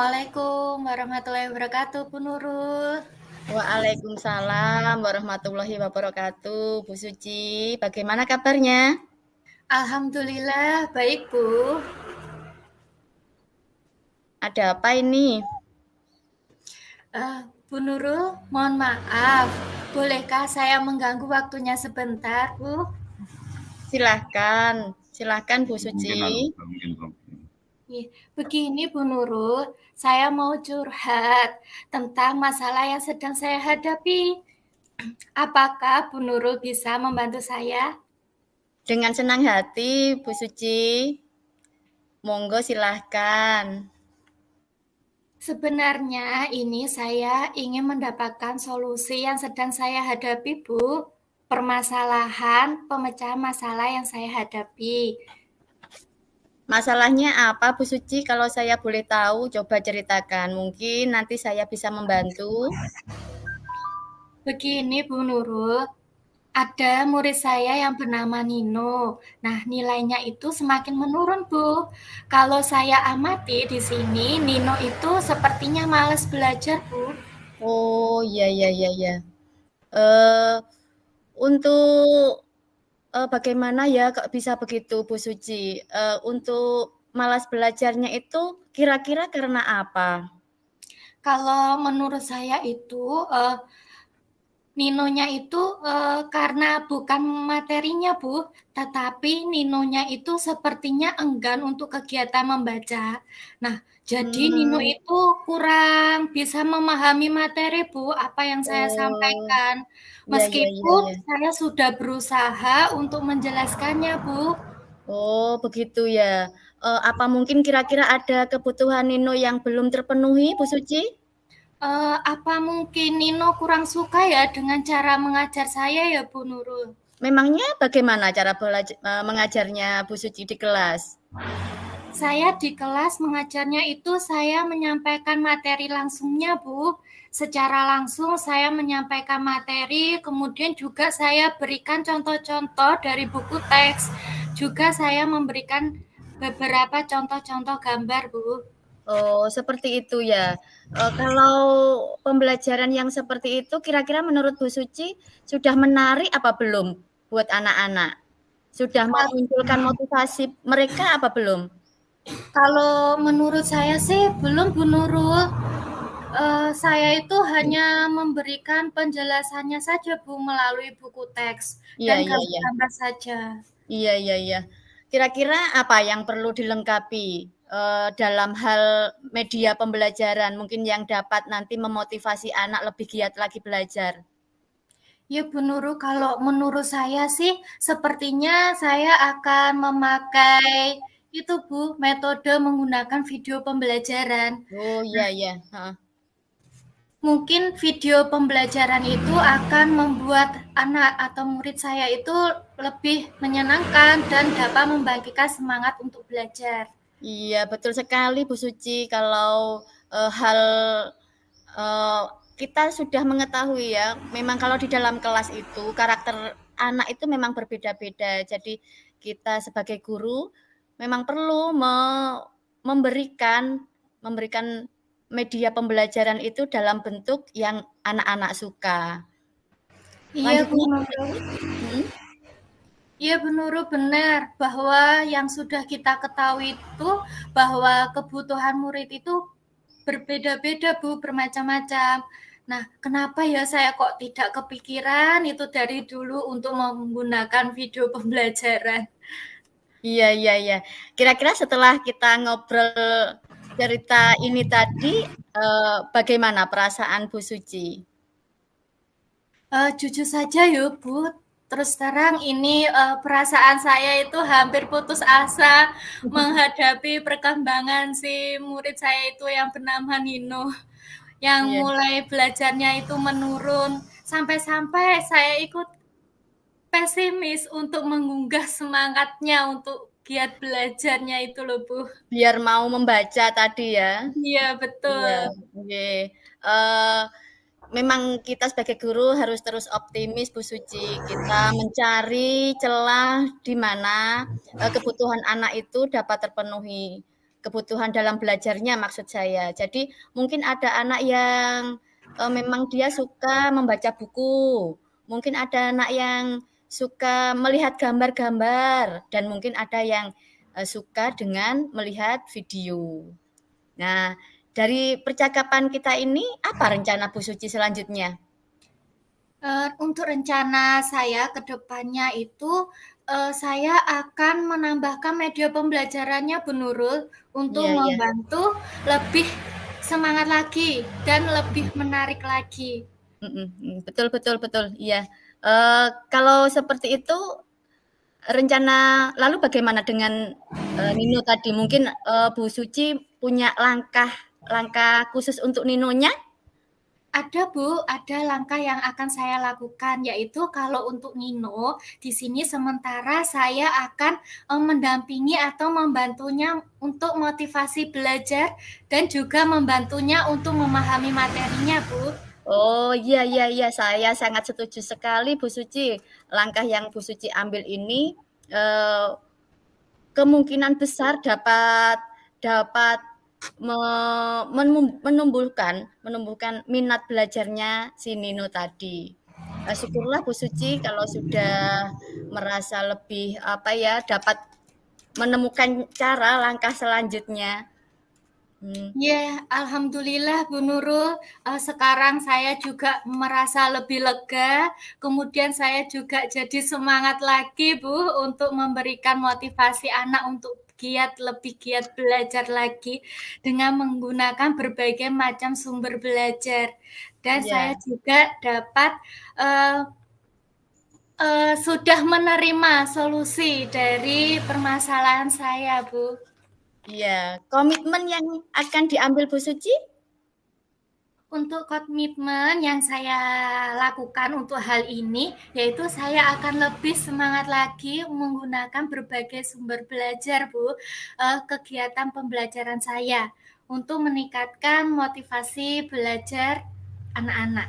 Assalamualaikum warahmatullahi wabarakatuh, Bu Nurul. Waalaikumsalam warahmatullahi wabarakatuh. Bu Suci, bagaimana kabarnya? Alhamdulillah baik, Bu. Ada apa ini? Bu Nurul, mohon maaf. Bolehkah saya mengganggu waktunya sebentar, Bu? Silahkan, silahkan Bu Suci. Begini, Bu Nurul, saya mau curhat tentang masalah yang sedang saya hadapi. Apakah Bu Nurul bisa membantu saya? Dengan senang hati, Bu Suci. Monggo silahkan. Sebenarnya ini saya ingin mendapatkan solusi yang sedang saya hadapi, Bu. Permasalahan pemecahan masalah yang saya hadapi. Masalahnya apa Bu Suci? Kalau saya boleh tahu, coba ceritakan. Mungkin nanti saya bisa membantu. Begini, Bu Nurul, ada murid saya yang bernama Nino. Nah, nilainya itu semakin menurun, Bu. Kalau saya amati di sini, Nino itu sepertinya malas belajar, Bu. Oh, iya, iya, iya, iya. Eh, untuk bagaimana ya kok bisa begitu Bu Suci? Untuk malas belajarnya itu kira-kira karena apa? Kalau menurut saya itu Ninonya itu karena bukan materinya, Bu, tetapi Ninonya itu sepertinya enggan untuk kegiatan membaca. Nah, jadi Nino Hmm, itu kurang bisa memahami materi, Bu, apa yang saya oh, sampaikan. iya, iya, iya, Meskipun iya. saya sudah berusaha untuk menjelaskannya, Bu. Oh, begitu ya. Apa mungkin kira-kira ada kebutuhan Nino yang belum terpenuhi, Bu Suci? Apa mungkin Nino kurang suka ya dengan cara mengajar saya ya, Bu Nurul? Memangnya bagaimana cara mengajarnya Bu Suci di kelas? Saya di kelas mengajarnya itu saya menyampaikan materi langsungnya, Bu. Secara langsung saya menyampaikan materi, kemudian juga saya berikan contoh-contoh dari buku teks. Juga saya memberikan beberapa contoh-contoh gambar, Bu. Oh, seperti itu ya. Kalau pembelajaran yang seperti itu kira-kira menurut Bu Suci sudah menarik apa belum buat anak-anak? Sudah memunculkan motivasi mereka apa belum? Kalau menurut saya sih belum, Bu Nurul. Saya itu hanya memberikan penjelasannya saja, Bu, melalui buku teks Iya, dan iya, iya. gambar-gambar saja. Iya, iya, iya. Kira-kira apa yang perlu dilengkapi, dalam hal media pembelajaran mungkin yang dapat nanti memotivasi anak lebih giat lagi belajar? Ya, Bu Nurul, kalau menurut saya sih sepertinya saya akan memakai itu, Bu, metode menggunakan video pembelajaran. Oh, iya, iya, heeh. Mungkin video pembelajaran itu akan membuat anak atau murid saya itu lebih menyenangkan dan dapat membangkitkan semangat untuk belajar. Iya, betul sekali Bu Suci kalau, hal, eee, kita sudah mengetahui ya, memang kalau di dalam kelas itu karakter anak itu memang berbeda-beda. Jadi kita sebagai guru memang perlu memberikan memberikan media pembelajaran itu dalam bentuk yang anak-anak suka. Iya, Bu Selanjutnya Nurul. mhm, Iya, Bu Nurul, benar bahwa yang sudah kita ketahui itu bahwa kebutuhan murid itu berbeda-beda, Bu, bermacam-macam. Nah, kenapa ya saya kok tidak kepikiran itu dari dulu untuk menggunakan video pembelajaran? iya, iya, iya. Kira-kira setelah kita ngobrol cerita ini tadi, bagaimana perasaan Bu Suci? Jujur saja ya, Bu, terus terang ini perasaan saya itu hampir putus asa menghadapi perkembangan si murid saya itu yang bernama Nino, yang Iya. mulai belajarnya itu menurun, sampai-sampai saya ikut pesimis untuk mengunggah semangatnya untuk giat belajarnya itu loh, Bu. Biar mau membaca tadi ya? Iya, Iya, betul. oke. Memang kita sebagai guru harus terus optimis, Bu Suci. Kita mencari celah di mana, kebutuhan anak itu dapat terpenuhi. kebutuhan dalam belajarnya maksud saya. Jadi mungkin ada anak yang memang dia suka membaca buku, mungkin ada anak yang suka melihat gambar-gambar, dan mungkin ada yang suka dengan melihat video. Nah, dari percakapan kita ini, apa rencana Bu Suci selanjutnya? Untuk rencana saya ke depannya itu, saya akan menambahkan media pembelajarannya Bu Nurul untuk Iya, iya. membantu lebih semangat lagi dan lebih menarik lagi. Betul, betul, betul. Iya. Kalau seperti itu, rencana lalu bagaimana dengan Nino tadi? Mungkin Bu Suci punya langkah khusus untuk Ninonya? Ada Bu, ada langkah yang akan saya lakukan, yaitu kalau untuk Nino, di sini sementara saya akan mendampingi atau membantunya untuk motivasi belajar dan juga membantunya untuk memahami materinya, Bu. Oh, iya, iya, iya. Saya sangat setuju sekali, Bu Suci. Langkah yang Bu Suci ambil ini eh, kemungkinan besar dapat dapat menumbuhkan minat belajarnya si Nino tadi. Syukurlah Bu Suci kalau sudah merasa lebih apa ya, dapat menemukan cara langkah selanjutnya. Ya, alhamdulillah Bu Nurul. Sekarang saya juga merasa lebih lega. Kemudian saya juga jadi semangat lagi Bu untuk memberikan motivasi anak untuk lebih giat belajar lagi dengan menggunakan berbagai macam sumber belajar. Dan saya Ya, juga dapat uh, sudah menerima solusi dari permasalahan saya, Bu. iya. Komitmen yang akan diambil Bu Suci? Untuk komitmen yang saya lakukan untuk hal ini, yaitu saya akan lebih semangat lagi menggunakan berbagai sumber belajar, Bu, kegiatan pembelajaran saya untuk meningkatkan motivasi belajar anak-anak.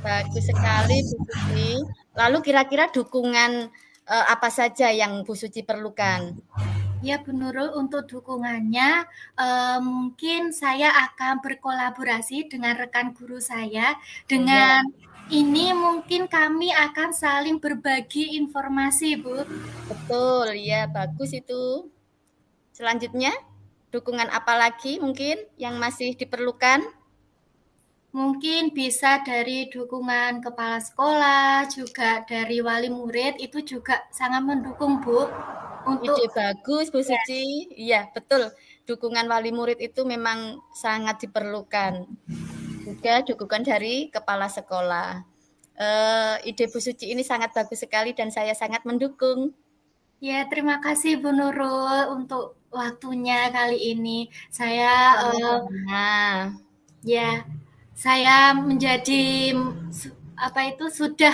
Bagus sekali Bu Suci. Lalu kira-kira dukungan apa saja yang Bu Suci perlukan? Ya, Bu Nurul, untuk dukungannya mungkin saya akan berkolaborasi dengan rekan guru saya. Oh ya, Dengan ini mungkin kami akan saling berbagi informasi, Bu. betul. Ya, bagus itu. Selanjutnya, dukungan apa lagi mungkin yang masih diperlukan? Mungkin bisa dari dukungan kepala sekolah, juga dari wali murid, itu juga sangat mendukung, Bu. Untuk Ide bagus, Bu ya, Suci. Iya, betul. Dukungan wali murid itu memang sangat diperlukan. Juga dukungan dari kepala sekolah. Ide Bu Suci ini sangat bagus sekali dan saya sangat mendukung. ya, terima kasih Bu Nurul untuk waktunya kali ini. Saya Sama-sama. ya, saya menjadi apa itu sudah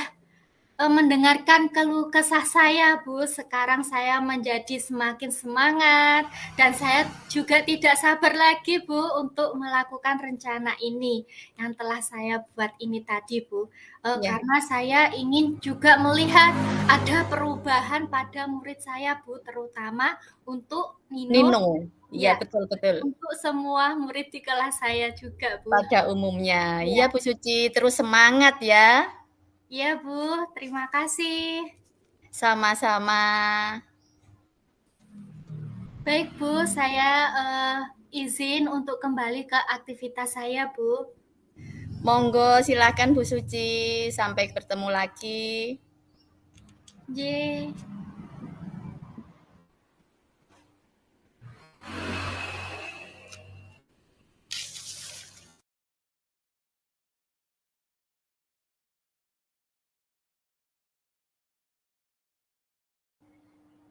mendengarkan keluh kesah saya, Bu. Sekarang saya menjadi semakin semangat dan saya juga tidak sabar lagi, Bu, untuk melakukan rencana ini yang telah saya buat ini tadi, Bu. Ya, Karena saya ingin juga melihat ada perubahan pada murid saya, Bu, terutama untuk Nino. Nino. Iya, Ya, betul betul. untuk semua murid di kelas saya juga, Bu. Pada umumnya. Iya, Ya. Bu Suci, terus semangat ya. Iya, Bu. Terima kasih. Sama-sama. Baik, Bu. Saya izin untuk kembali ke aktivitas saya, Bu. Monggo silakan Bu Suci. Sampai bertemu lagi. Ye.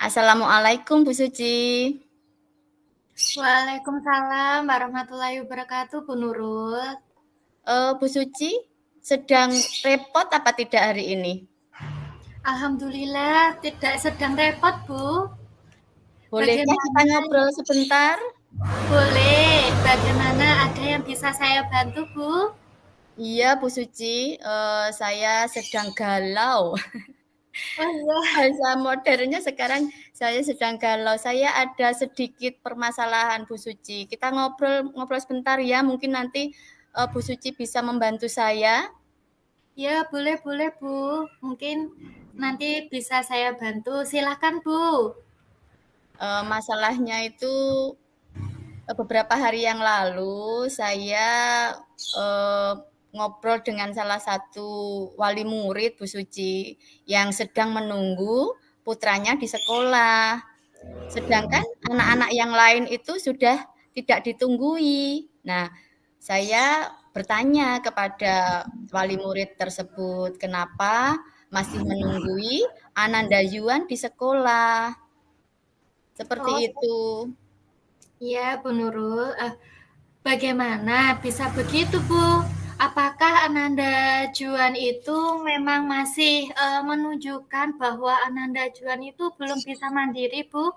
Assalamualaikum Bu Suci. Waalaikumsalam warahmatullahi wabarakatuh, Bu Nurul. Bu Suci sedang repot apa tidak hari ini? Alhamdulillah tidak sedang repot, Bu. Bolehkah kita Bagaimana? ngobrol sebentar? Boleh. Bagaimana, ada yang bisa saya bantu, Bu? Iya Bu Suci, saya sedang galau. Oh iya. Bahasa modernnya sekarang saya sedang galau. Saya ada sedikit permasalahan Bu Suci. Kita ngobrol sebentar ya. Mungkin nanti Bu Suci bisa membantu saya. Ya, boleh boleh Bu. Mungkin nanti bisa saya bantu. Silahkan Bu. Masalahnya itu beberapa hari yang lalu saya eh, ngobrol dengan salah satu wali murid Bu Suci yang sedang menunggu putranya di sekolah. Sedangkan anak-anak yang lain itu sudah tidak ditunggui. Nah, saya bertanya kepada wali murid tersebut, kenapa masih menunggui Ananda Yuan di sekolah? Seperti Oh, itu. iya Bu Nurul. Bagaimana bisa begitu Bu? Apakah Ananda Juan itu memang masih menunjukkan bahwa Ananda Juan itu belum bisa mandiri Bu?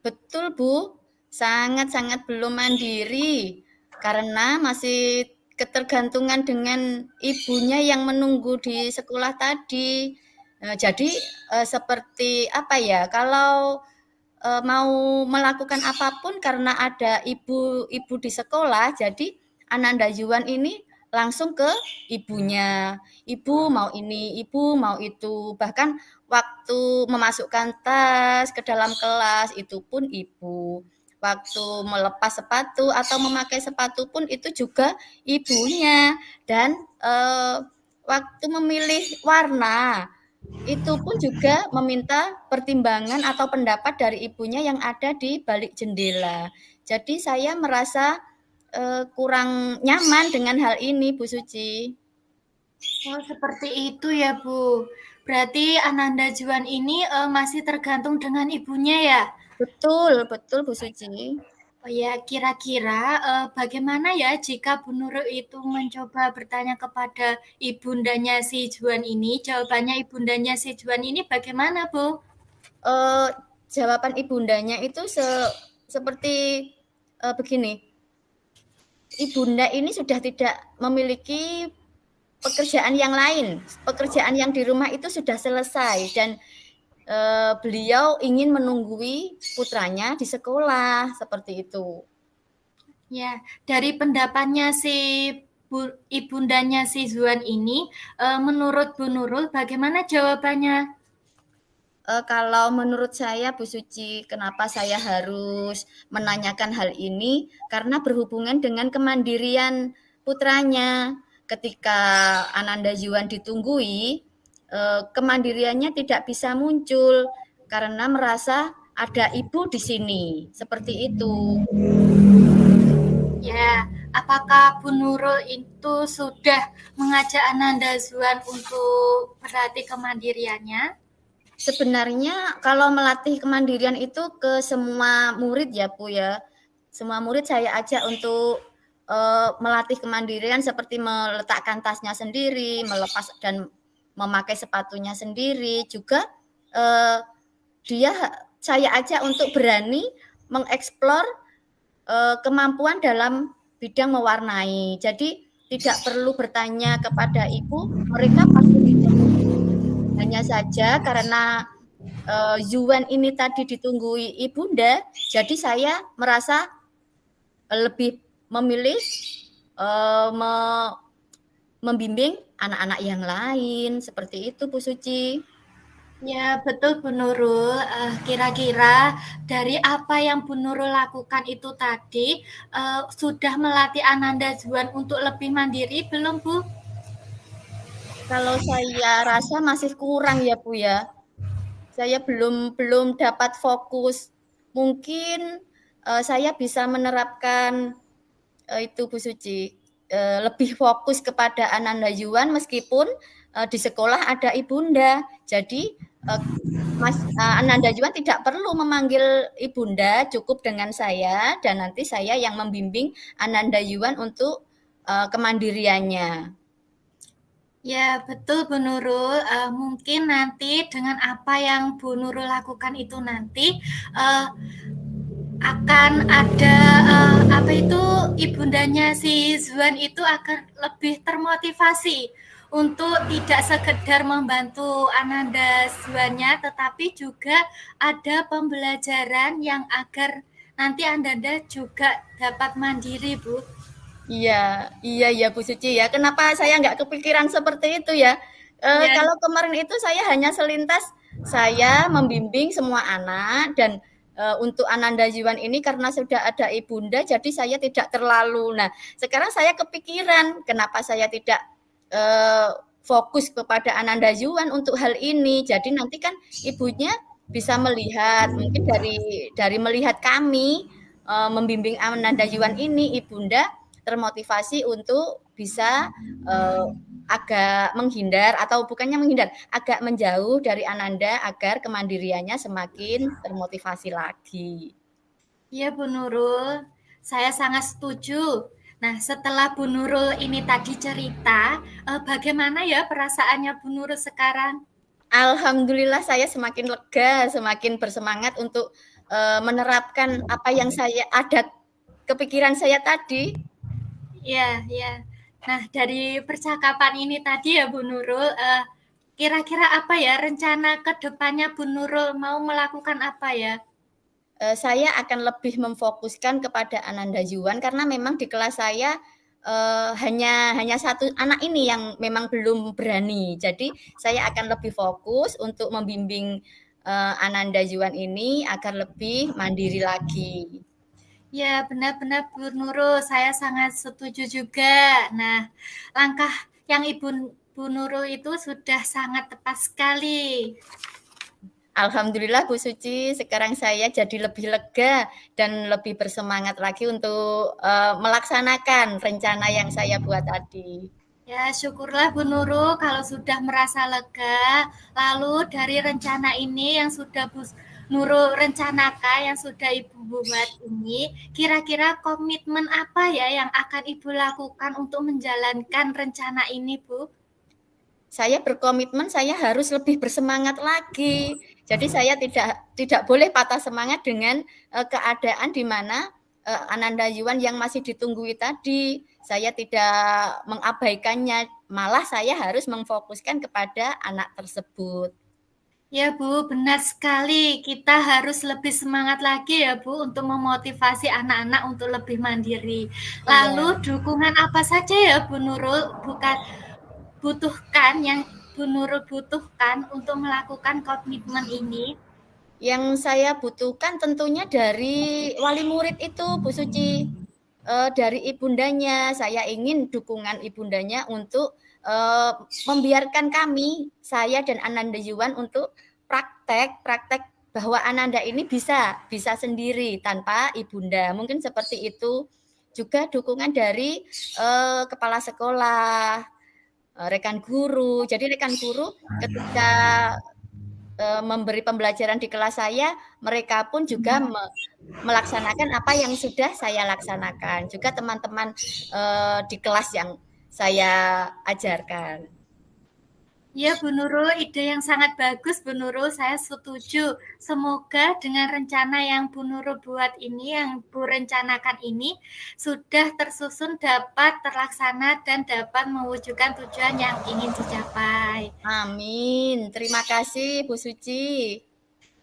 Betul, Bu. Sangat-sangat belum mandiri karena masih ketergantungan dengan ibunya yang menunggu di sekolah tadi. Jadi seperti apa ya? Kalau mau melakukan apapun karena ada ibu-ibu di sekolah, jadi Ananda Yuan ini langsung ke ibunya. Ibu mau ini, ibu mau itu. Bahkan waktu memasukkan tas ke dalam kelas itu pun ibu. Waktu melepas sepatu atau memakai sepatu pun itu juga ibunya. Dan waktu memilih warna itu pun juga meminta pertimbangan atau pendapat dari ibunya yang ada di balik jendela. Jadi saya merasa kurang nyaman dengan hal ini, Bu Suci. Oh, seperti itu ya Bu. Berarti Ananda Juan ini masih tergantung dengan ibunya ya? Betul, betul Bu Suci. Oh ya, kira-kira bagaimana ya jika Bu Nurul itu mencoba bertanya kepada ibundanya si Juan ini? Jawabannya ibundanya si Juan ini bagaimana, Bu? Eh, Jawaban ibundanya itu seperti begini. Ibunda ini sudah tidak memiliki pekerjaan yang lain. Pekerjaan yang di rumah itu sudah selesai dan beliau ingin menunggui putranya di sekolah seperti itu. Ya, dari pendapatnya si ibundanya si Zuan ini, menurut Bu Nurul, bagaimana jawabannya? Kalau menurut saya Bu Suci, kenapa saya harus menanyakan hal ini? Karena berhubungan dengan kemandirian putranya. Ketika Ananda Yuan ditunggui, kemandiriannya tidak bisa muncul karena merasa ada ibu di sini. Seperti itu. Ya, apakah Bu Nurul itu sudah mengajak Ananda Zuan untuk berlatih kemandiriannya? Sebenarnya kalau melatih kemandirian itu ke semua murid ya Bu ya. Semua murid saya ajak untuk melatih kemandirian seperti meletakkan tasnya sendiri, melepas dan memakai sepatunya sendiri. Juga eh, dia saya ajak untuk berani mengeksplor kemampuan dalam bidang mewarnai. Jadi tidak perlu bertanya kepada ibu, mereka pasti bisa. Hanya saja karena Yuan ini tadi ditunggui ibunda, jadi saya merasa lebih memilih me membimbing anak-anak yang lain seperti itu Bu Suci. Ya, betul Bu Nurul. Kira-kira dari apa yang Bu Nurul lakukan itu tadi, sudah melatih Ananda Zuan untuk lebih mandiri belum Bu? Kalau saya rasa masih kurang ya Bu ya. Saya belum belum dapat fokus. Mungkin saya bisa menerapkan itu Bu Suci lebih fokus kepada Ananda Yuan meskipun di sekolah ada ibunda. Jadi Mas Ananda Yuan tidak perlu memanggil ibunda, cukup dengan saya dan nanti saya yang membimbing Ananda Yuan untuk kemandiriannya. Ya, betul Bu Nurul. Mungkin nanti dengan apa yang Bu Nurul lakukan itu nanti uh, akan ada apa itu ibundanya si Zuan itu akan lebih termotivasi untuk tidak sekedar membantu Ananda Zuannya, tetapi juga ada pembelajaran yang agar nanti Ananda juga dapat mandiri, Bu. Iya, iya, iya Bu Suci ya. Kenapa saya nggak kepikiran seperti itu ya? Ya, Kalau kemarin itu saya hanya selintas, saya membimbing semua anak dan untuk Ananda Jiwan ini karena sudah ada ibunda, jadi saya tidak terlalu. Nah, sekarang saya kepikiran, kenapa saya tidak eh, fokus kepada Ananda Jiwan untuk hal ini. Jadi nanti kan ibunya bisa melihat, mungkin dari melihat kami membimbing Ananda Jiwan ini, ibunda termotivasi untuk bisa agak menghindar atau bukannya menghindar, agak menjauh dari Ananda agar kemandiriannya semakin termotivasi lagi. iya Bu Nurul, saya sangat setuju. Nah, setelah Bu Nurul ini tadi cerita, bagaimana ya perasaannya Bu Nurul sekarang? Alhamdulillah saya semakin lega, semakin bersemangat untuk menerapkan apa yang saya ada kepikiran saya tadi. Iya, iya. Nah, dari percakapan ini tadi ya Bu Nurul, kira-kira apa ya rencana ke depannya Bu Nurul mau melakukan apa ya? Saya akan lebih memfokuskan kepada Ananda Juwan karena memang di kelas saya hanya satu anak ini yang memang belum berani. Jadi saya akan lebih fokus untuk membimbing Ananda Juwan ini agar lebih mandiri lagi. Ya, benar-benar Bu Nurul, saya sangat setuju juga. Nah, langkah yang Ibu Bu Nurul itu sudah sangat tepat sekali. Alhamdulillah Bu Suci, sekarang saya jadi lebih lega dan lebih bersemangat lagi untuk melaksanakan rencana yang saya buat tadi. Ya, syukurlah Bu Nurul kalau sudah merasa lega. Lalu dari rencana ini yang sudah Bu Nurul rencanakan, yang sudah Ibu buat ini, kira-kira komitmen apa ya yang akan Ibu lakukan untuk menjalankan rencana ini, Bu? Saya berkomitmen saya harus lebih bersemangat lagi. Jadi saya tidak boleh patah semangat dengan keadaan di mana Ananda Yuan yang masih ditunggui tadi. Saya tidak mengabaikannya, malah saya harus memfokuskan kepada anak tersebut. Ya Bu, benar sekali. Kita harus lebih semangat lagi ya Bu untuk memotivasi anak-anak untuk lebih mandiri. Lalu Iya. dukungan apa saja ya Bu Nurul butuhkan yang Bu Nurul butuhkan untuk melakukan komitmen ini? Yang saya butuhkan tentunya dari wali murid itu, Bu Suci. Dari ibundanya, saya ingin dukungan ibundanya untuk membiarkan kami, saya dan Ananda Yuwan untuk praktek bahwa Ananda ini bisa sendiri tanpa ibunda. Mungkin seperti itu. Juga dukungan dari kepala sekolah, rekan guru. Jadi rekan guru ketika memberi pembelajaran di kelas saya, mereka pun juga melaksanakan apa yang sudah saya laksanakan. Juga teman-teman di kelas yang saya ajarkan. Ya, Bu Nurul, ide yang sangat bagus, Bu Nurul. Saya setuju. Semoga dengan rencana yang Bu Nurul buat ini, yang Bu rencanakan ini, sudah tersusun, dapat terlaksana, dan dapat mewujudkan tujuan yang ingin dicapai. Amin. Terima kasih, Bu Suci.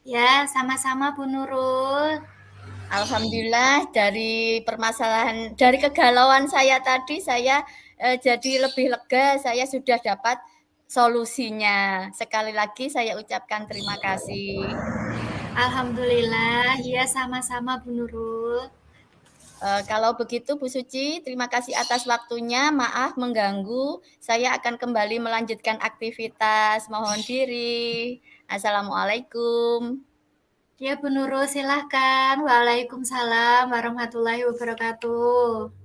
Ya, sama-sama, Bu Nurul. Alhamdulillah dari kegalauan saya tadi, saya jadi lebih lega, saya sudah dapat solusinya. Sekali lagi saya ucapkan terima kasih. Alhamdulillah, ya sama-sama, Bu Nurul. Kalau begitu Bu Suci, terima kasih atas waktunya. Maaf mengganggu. Saya akan kembali melanjutkan aktivitas. Mohon diri. Assalamualaikum. Ya, Bu Nurul, silahkan. Waalaikumsalam warahmatullahi wabarakatuh.